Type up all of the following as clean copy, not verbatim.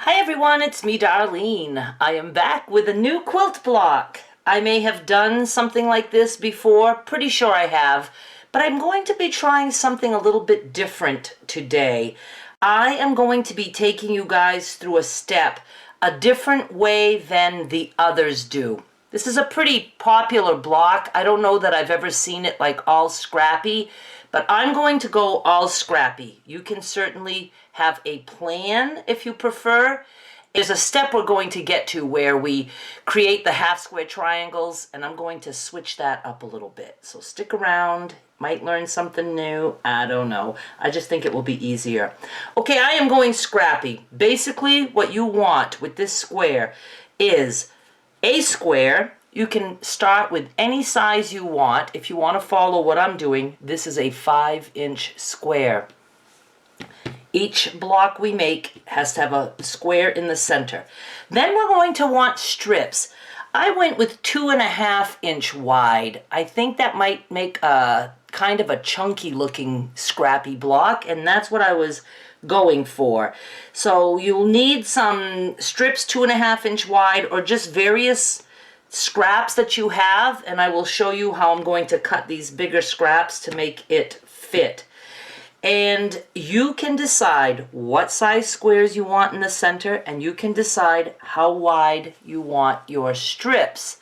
Hi everyone, it's me Darlene. I am back with a new quilt block. I may have done something like this before, pretty sure I have, but I'm going to be trying something a little bit different today. I am going to be taking you guys through a step a different way than the others do. This is a pretty popular block. I don't know that I've ever seen it like all scrappy, but I'm going to go all scrappy. You can certainly have a plan if you prefer. There's a step we're going to get to where we create the half square triangles, and I'm going to switch that up a little bit. So stick around, might learn something new, I don't know. I just think it will be easier. Okay, I am going scrappy. Basically, what you want with this square is a square. You can start with any size you want. If you want to follow what I'm doing, this is a 5-inch square. Each block we make has to have a square in the center. Then we're going to want strips. I went with 2.5-inch wide. I think that might make a kind of a chunky looking scrappy block, and that's what I was going for. So you'll need some strips 2.5-inch wide, or just various scraps that you have, and I will show you how I'm going to cut these bigger scraps to make it fit. And you can decide what size squares you want in the center, and you can decide how wide you want your strips.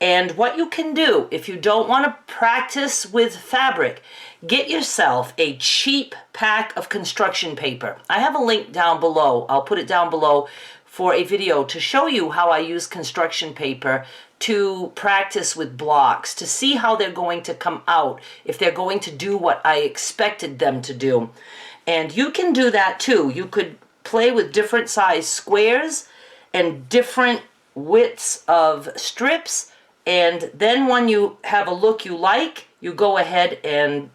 And what you can do, if you don't want to practice with fabric, get yourself a cheap pack of construction paper. I have a link down below. I'll put it down below for a video to show you how I use construction paper to practice with blocks, to see how they're going to come out, if they're going to do what I expected them to do. And you can do that too. You could play with different size squares and different widths of strips, and then when you have a look you like, you go ahead and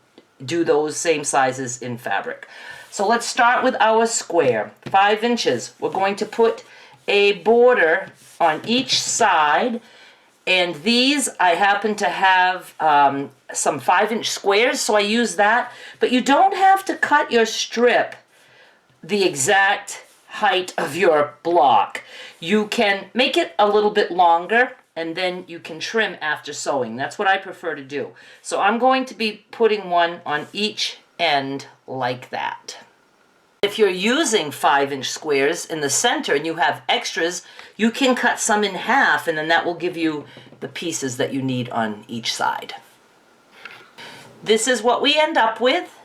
do those same sizes in fabric. So let's start with our square, 5 inches. We're going to put a border on each side, and these I happen to have some 5-inch squares, so I use that. But you don't have to cut your strip the exact height of your block. You can make it a little bit longer, and then you can trim after sewing. That's what I prefer to do. So I'm going to be putting one on each end like that. If you're using 5-inch squares in the center and you have extras, you can cut some in half, and then that will give you the pieces that you need on each side. This is what we end up with.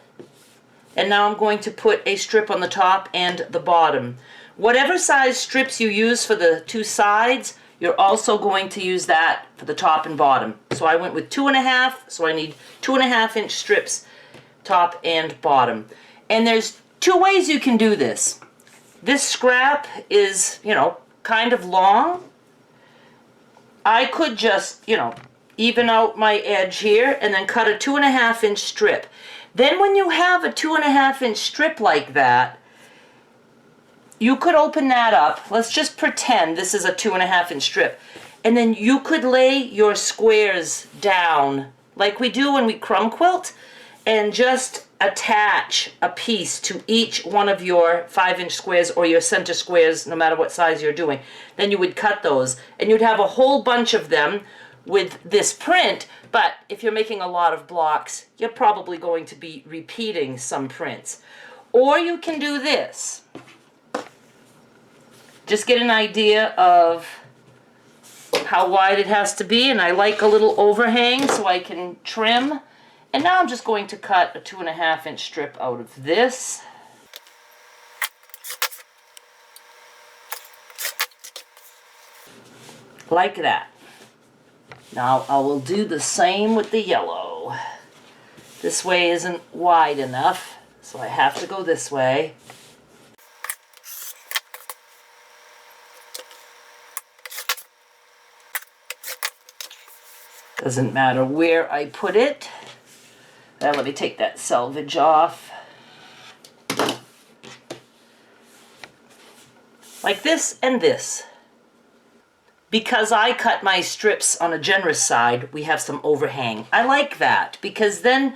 And now I'm going to put a strip on the top and the bottom. Whatever size strips you use for the two sides, you're also going to use that for the top and bottom. So I went with 2.5, so I need 2.5-inch strips, top and bottom. And there's two ways you can do this. This scrap is, kind of long. I could just, even out my edge here and then cut a 2.5-inch strip. Then when you have a 2.5-inch strip like that, you could open that up. Let's just pretend this is a 2.5-inch strip. And then you could lay your squares down like we do when we crumb quilt, and just attach a piece to each one of your 5-inch squares or your center squares, no matter what size you're doing. Then you would cut those, and you'd have a whole bunch of them with this print. But if you're making a lot of blocks, you're probably going to be repeating some prints. Or you can do this. Just get an idea of how wide it has to be, and I like a little overhang so I can trim. And now I'm just going to cut a 2.5-inch strip out of this. Like that. Now I will do the same with the yellow. This way isn't wide enough, so I have to go this way. Doesn't matter where I put it. Now let me take that selvage off. Like this and this. because I cut my strips on a generous side, we have some overhang. I like that because then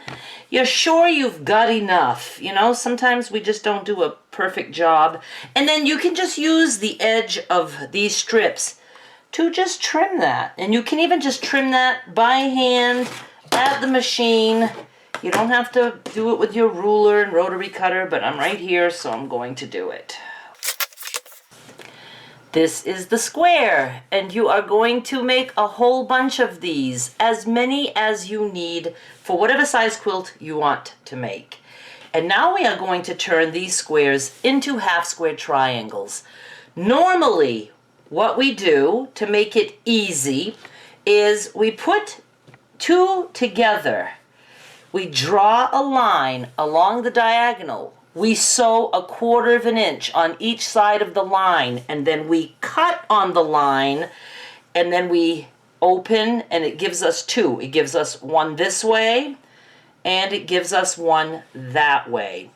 you're sure you've got enough. You know, sometimes we just don't do a perfect job. And then you can just use the edge of these strips to just trim that. And you can even just trim that by hand at the machine. You don't have to do it with your ruler and rotary cutter, but I'm right here, so I'm going to do it. This is the square, and you are going to make a whole bunch of these, as many as you need for whatever size quilt you want to make. And now we are going to turn these squares into half square triangles. Normally, what we do to make it easy is we put two together. We draw a line along the diagonal. We sew 1/4 inch on each side of the line, and then we cut on the line, and then we open, and it gives us two. It gives us one this way, and it gives us one that way.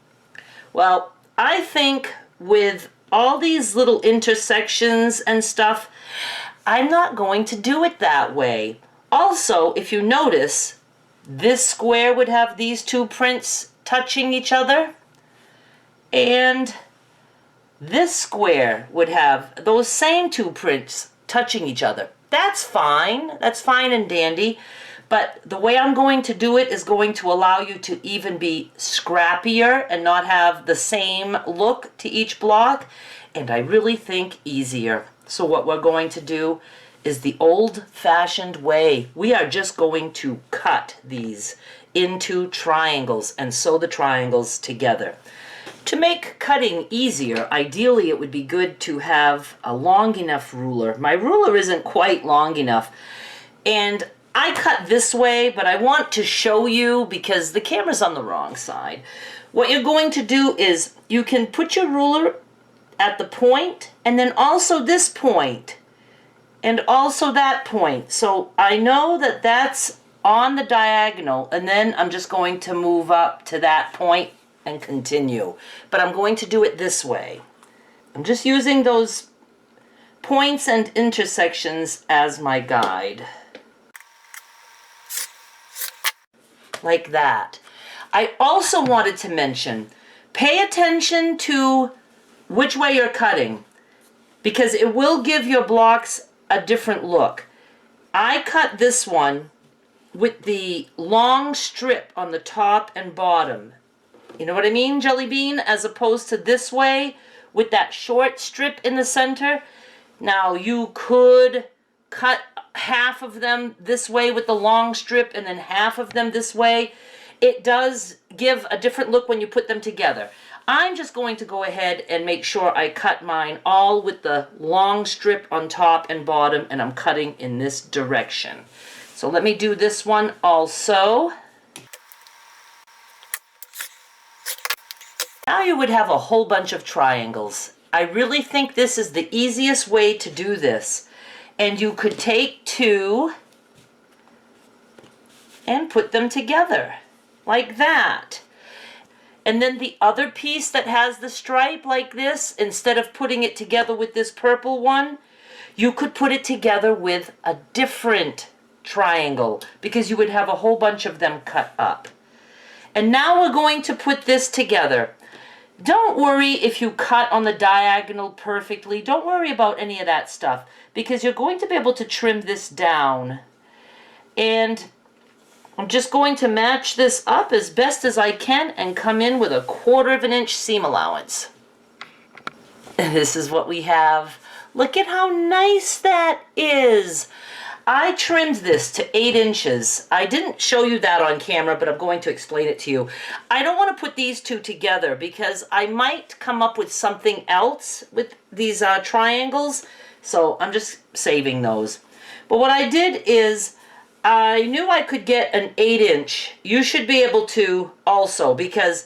Well, I think with all these little intersections and stuff, I'm not going to do it that way. Also, if you notice, this square would have these two prints touching each other, and this square would have those same two prints touching each other. That's fine and dandy, but the way I'm going to do it is going to allow you to even be scrappier and not have the same look to each block, and I really think easier. So what we're going to do is the old-fashioned way. We are just going to cut these into triangles and sew the triangles together. To make cutting easier, ideally it would be good to have a long enough ruler. My ruler isn't quite long enough, and I cut this way, but I want to show you because the camera's on the wrong side. What you're going to do is you can put your ruler at the point, and then also this point, and also that point. So I know that that's on the diagonal, and then I'm just going to move up to that point and continue. But I'm going to do it this way. I'm just using those points and intersections as my guide. Like that. I also wanted to mention, pay attention to which way you're cutting, because it will give your blocks a different look. I cut this one with the long strip on the top and bottom. You know what I mean, Jelly Bean? As opposed to this way with that short strip in the center. Now you could cut half of them this way with the long strip and then half of them this way. It does give a different look when you put them together. I'm just going to go ahead and make sure I cut mine all with the long strip on top and bottom, and I'm cutting in this direction. So let me do this one also. Now you would have a whole bunch of triangles. I really think this is the easiest way to do this. And you could take two and put them together like that. And then the other piece that has the stripe like this, instead of putting it together with this purple one, you could put it together with a different triangle because you would have a whole bunch of them cut up. And now we're going to put this together. Don't worry if you cut on the diagonal perfectly. Don't worry about any of that stuff because you're going to be able to trim this down. And I'm just going to match this up as best as I can and come in with 1/4 inch seam allowance. And this is what we have. Look at how nice that is. I trimmed this to 8 inches. I didn't show you that on camera, but I'm going to explain it to you. I don't want to put these two together because I might come up with something else with these triangles, so I'm just saving those. But what I did is I knew I could get an 8 inch. You should be able to also because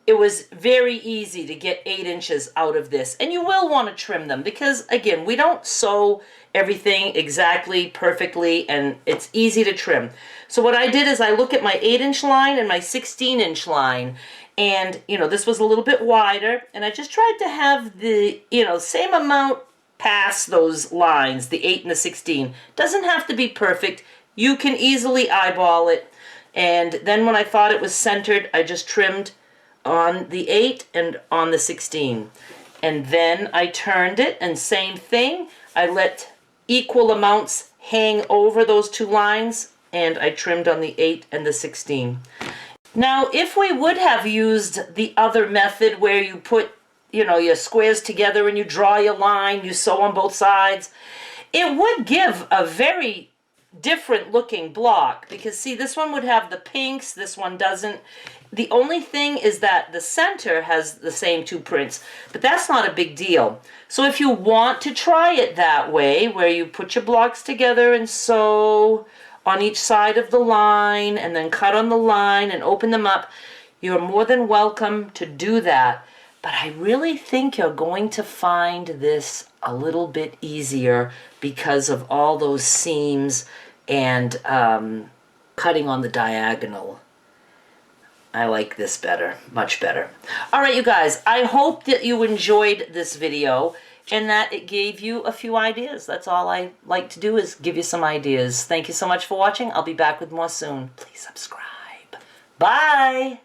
it was very easy to get 8 inches out of this. And you will want to trim them because, again, we don't sew everything exactly perfectly and it's easy to trim. So what I did is I look at my 8 inch line and my 16 inch line, and you know, this was a little bit wider, and I just tried to have the, you know, same amount pass those lines, the 8 and the 16. Doesn't have to be perfect. You can easily eyeball it. And then when I thought it was centered, I just trimmed on the 8 and on the 16. And then I turned it, and same thing. I let equal amounts hang over those two lines, and I trimmed on the 8 and the 16. Now, if we would have used the other method where you put, you know, your squares together and you draw your line, you sew on both sides, it would give a very different looking block, because see, this one would have the pinks, this one doesn't. The only thing is that the center has the same two prints, but that's not a big deal. So if you want to try it that way, where you put your blocks together and sew on each side of the line and then cut on the line and open them up, you're more than welcome to do that. But I really think you're going to find this a little bit easier because of all those seams and cutting on the diagonal. I like this better, much better. All right, you guys, I hope that you enjoyed this video and that it gave you a few ideas. That's all I like to do, is give you some ideas. Thank you so much for watching. I'll be back with more soon. Please subscribe. Bye.